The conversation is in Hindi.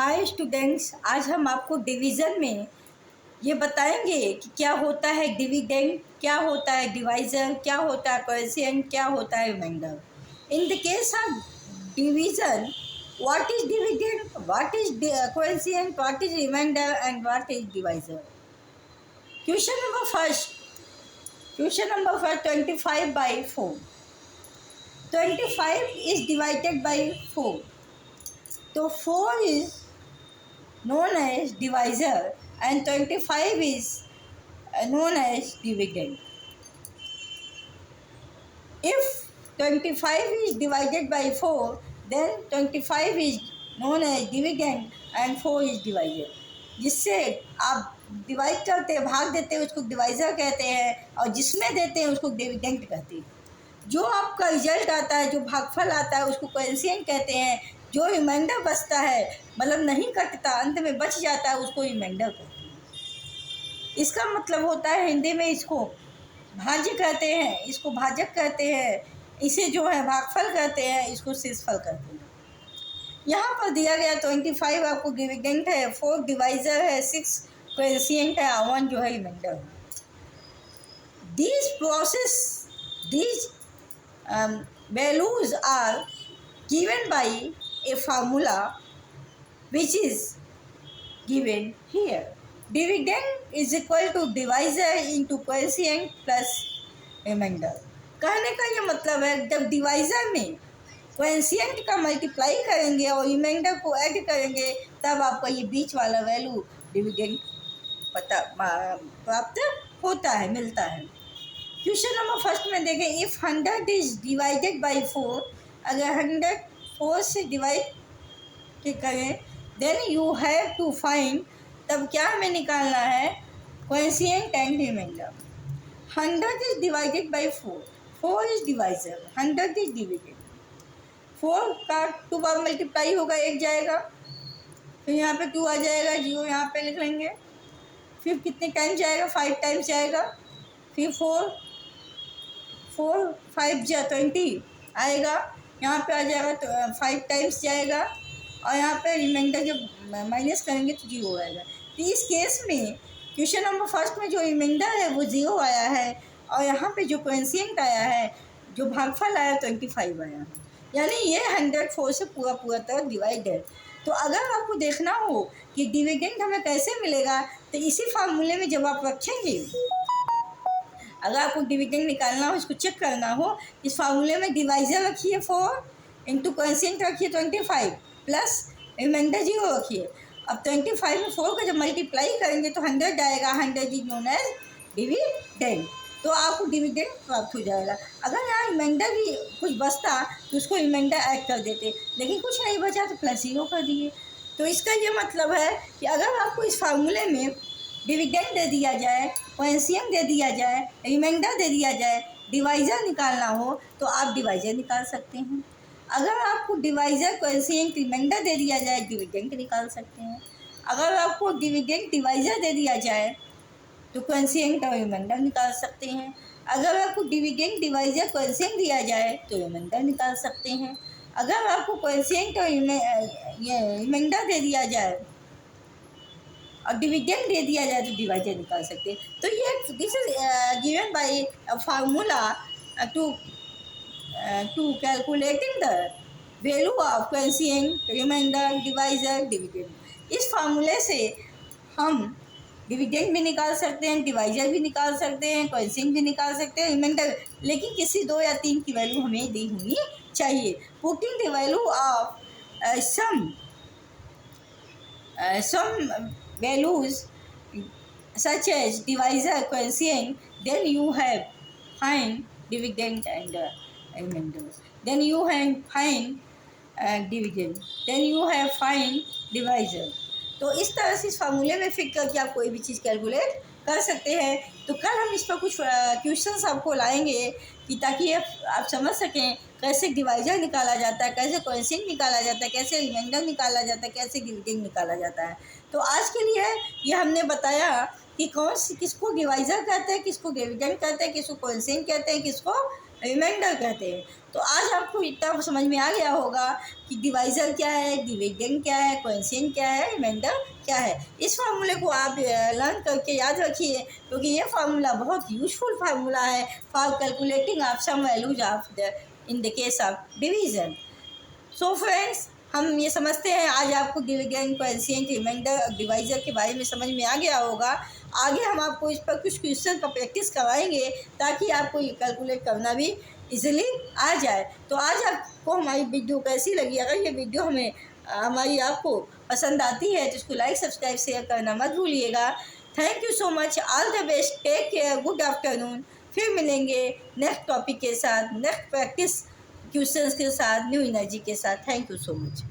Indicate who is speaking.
Speaker 1: हाय स्टूडेंट्स, आज हम आपको डिवीज़न में ये बताएंगे कि क्या होता है डिविडेंड, क्या होता है डिवाइज़र, क्या होता है कोएफिशिएंट, क्या होता है remainder. In the case of division, what is dividend, what is coefficient, what is remainder and what is divisor. Question number first 25/4। 25 is divided by 4. तो 4 is known as divisor and 25 is known as dividend. If 25 is divided by 4, then 25 is known as dividend and 4 is divisor. जिससे आप डिवाइड करते हैं, भाग देते हैं, उसको डिवाइज़र कहते हैं, और जिसमें देते हैं उसको डिविडेंड कहते हैं। जो आपका रिजल्ट आता है, जो भागफल आता है, उसको कोएफिशिएंट कहते हैं। जो रिमाइंडर बचता है, मतलब नहीं कटता, अंत में बच जाता है, उसको रिमाइंडर कहते हैं। इसका मतलब होता है हिंदी में इसको भाज्य कहते हैं, इसको भाजक कहते हैं, इसे जो है भागफल कहते हैं, इसको शेषफल कहते हैं। यहाँ पर दिया गया 25 आपको डिविडेंड है, 4 डिवाइज़र है, 6 कोएफिशिएंट है, 1 जो है रिमाइंडर है। These values are given by a formula which is given here. Dividend is equal to divisor into coefficient plus remainder. कहने का ये मतलब है, जब डिवाइज़र में कोएफिशिएंट का मल्टीप्लाई करेंगे और रिमाइंडर को ऐड करेंगे, तब आपका ये बीच वाला वैल्यू डिविडेंड प्राप्त होता है, मिलता है। क्वेश्चन नंबर फर्स्ट में देखें, इफ़ 100 इज डिवाइडेड बाई 4, अगर 100 4 से डिवाइड करें, then you have to find, तब क्या हमें निकालना है, coefficient and remainder. 100 is divided by 4, 4 is divisor, 100 is डिविडेड। 4 का 2 बार मल्टीप्लाई होगा, 1 जाएगा, फिर यहाँ पे 2 आ जाएगा, 0 यहाँ पे लिख लेंगे, फिर कितने टाइम जाएगा, 5 टाइम्स जाएगा, फिर 4 5 जा 20 आएगा, यहाँ पे आ जाएगा, तो 5 टाइम्स जाएगा, और यहाँ पे रिमाइंडर जब माइनस करेंगे तो 0 आएगा। तो इस केस में क्वेश्चन नंबर फर्स्ट में जो रिमाइंडर है वो 0 आया है, और यहाँ पे जो कोएफिशिएंट आया है, जो भागफल आया 25 आया है, यानी ये 104 से पूरा तरह डिवाइड है। तो अगर आपको देखना हो कि डिविडेंड हमें कैसे मिलेगा, तो इसी फार्मूले में जब आप रखेंगे, अगर आपको डिविडेंड निकालना हो, इसको चेक करना हो, इस फार्मूले में डिवाइज़र रखिए 4 इंटू कोएफिशिएंट रखिए 25 प्लस रिमाइंडर 0 रखिए। अब 25 में 4 का जब मल्टीप्लाई करेंगे तो 100 आएगा, 100 इज नोन एज डिविडेंड, तो आपको डिविडेंड प्राप्त हो जाएगा। अगर यहाँ रिमाइंडर भी कुछ बचता तो उसको रिमाइंडर ऐड कर देते, लेकिन कुछ नहीं बचा तो प्लस 0 कर दिए। तो इसका ये मतलब है कि अगर आपको इस फार्मूले में डिविडेंड दे दिया जाए, कोएफिशिएंट दे दिया जाए, रिमाइंडर दे दिया जाए, डिवाइज़र निकालना हो तो आप डिवाइज़र निकाल सकते हैं। अगर आपको डिवाइज़र, कोएफिशिएंट, रिमाइंडर दे दिया जाए, डिविडेंड निकाल सकते हैं। अगर आपको डिविडेंड, डिवाइज़र दे दिया जाए तो कोएफिशिएंट और रिमाइंडर निकाल सकते हैं। अगर आपको डिविडेंड, डिवाइज़र, कोएफिशिएंट दिया जाए तो रिमाइंडर निकाल सकते हैं। अगर आपको कोएफिशिएंट और रिमाइंडर दे दिया जाए और डिविडेंड दे दिया जाए तो डिवाइज़र निकाल सकते हैं। तो ये this is given by formula to calculating the value of coefficient, remainder, divisor, dividend. इस फार्मूले से हम डिविडेंड भी निकाल सकते हैं, डिवाइज़र भी निकाल सकते हैं, कोएफिशिएंट भी निकाल सकते हैं, रिमाइंडर, लेकिन किसी 2 या 3 की वैल्यू हमें दी होनी चाहिए। Putting the value of some values such as divisor, coefficient, then you have find dividend and remainder. Then you have find dividend. Then you have find divisor. तो इस तरह से इस फार्मूले में फिट करके आप कोई भी चीज़ कैलकुलेट कर सकते हैं। तो कल हम इस पर कुछ क्वेश्चंस आपको लाएंगे कि ताकि आप समझ सकें कैसे डिवाइज़र निकाला जाता है, कैसे कोएफिशिएंट निकाला जाता है, कैसे रिमाइंडर निकाला जाता है, कैसे डिविडेंड निकाला जाता है। तो आज के लिए ये हमने बताया कि किसको डिवाइज़र कहते हैं, किसको डिविडेंड कहते हैं, किसको कोएफिशिएंट कहते हैं, किसको रिमाइंडर कहते हैं। तो आज आपको इतना समझ में आ गया होगा कि डिवाइज़र क्या है, डिविडेंड क्या है, क्वोशिएंट क्या है, रिमाइंडर क्या है। इस फार्मूले को आप लर्न करके याद रखिए, क्योंकि ये फार्मूला बहुत यूज़फुल फार्मूला है for calculating of some values of the in the case of division. So friends, हम ये समझते हैं आज आपको डिविडेंड, क्वोशिएंट, रिमाइंडर, डिवाइज़र के बारे में समझ में आ गया होगा। आगे हम आपको इस पर कुछ क्वेश्चन का प्रैक्टिस करवाएंगे ताकि आपको ये कैलकुलेट करना भी इजीली आ जाए। तो आज आपको हमारी वीडियो कैसी लगी? अगर ये वीडियो हमारी आपको पसंद आती है तो इसको लाइक, सब्सक्राइब, शेयर करना मत भूलिएगा। Thank you so much, all the best, take care, good afternoon. फिर मिलेंगे नेक्स्ट टॉपिक के साथ, नेक्स्ट प्रैक्टिस क्वेश्चंस के साथ, न्यू एनर्जी के साथ। Thank you so much.